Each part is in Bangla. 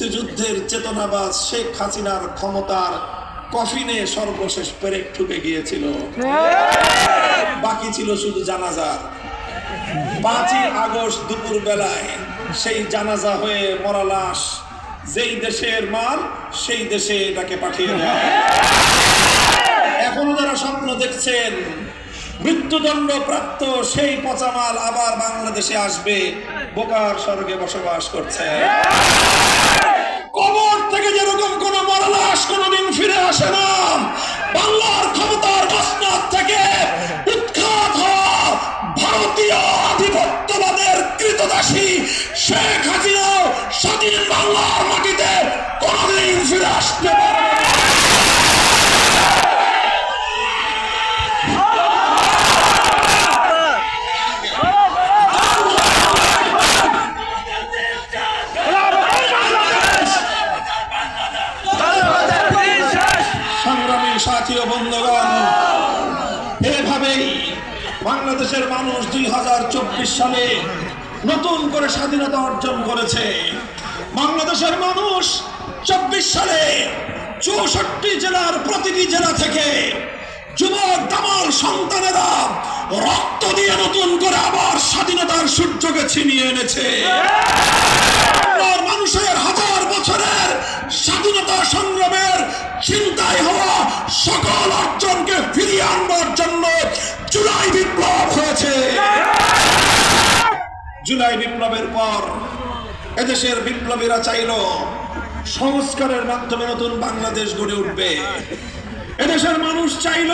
মুক্তিযুদ্ধের চেতনাবাজ শেখ হাসিনার ক্ষমতার কফিনে সর্বশেষ পেরেক ঠুকে গিয়েছিল। বাকি ছিল শুধু জানাজার। 5ই আগস্ট দুপুর বেলায় সেই জানাজা হয়ে মরা লাশ যেই দেশের মাল সেই দেশে এটাকে পাঠিয়ে দেয়। এখনো যারা স্বপ্ন দেখছেন মৃত্যুদণ্ড প্রাপ্ত সেই পচা মাল আবার বাংলাদেশে আসবে, বোকার স্বর্গে বসবাস করছে। কবর থেকে যেরকম কোন মরা লাশ কোনদিন ফিরে আসে না, বাংলার ক্ষমতার মসনদ থেকে উৎখাত হওয়া ভারতীয় আধিপত্যবাদের কৃতদাসী শেখ হাসিনা স্বাধীন বাংলার মাটিতে কোনদিন ফিরে আসতে পারে না। সংগ্রামী সাথী ও বন্ধুগণ, এভাবেই বাংলাদেশের মানুষ 2024 সালে নতুন করে স্বাধীনতা অর্জন করেছে। বাংলাদেশের মানুষ 24 সালে 64 জেলার প্রতিটি জেলা থেকে যুবক দামাল সন্তানেরা রক্ত দিয়ে নতুন করে আবার স্বাধীনতার সূর্যকে ছিনিয়ে এনেছে। মানুষের হাজার বছরের স্বাধীনতা সংগ্রামের চিন্তায় হওয়া সকল অর্জনকে ফিরিয়ে আনবার জন্য জুলাই বিপ্লব হয়েছে। জুলাই বিপ্লবের পর এদেশের বিপ্লবীরা চাইল সংস্কারের মাধ্যমে নতুন বাংলাদেশ গড়ে উঠবে। এদেশের মানুষ চাইল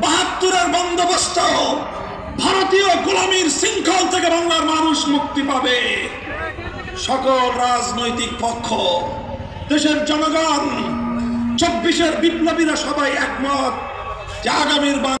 72-এর বন্দোবস্ত, ভারতীয় গোলামীর শৃঙ্খল থেকে বাংলার মানুষ মুক্তি পাবে। সকল রাজনৈতিক পক্ষ, দেশের জনগণ, 24-এর বিপ্লবীরা সবাই একমত যে আগামীর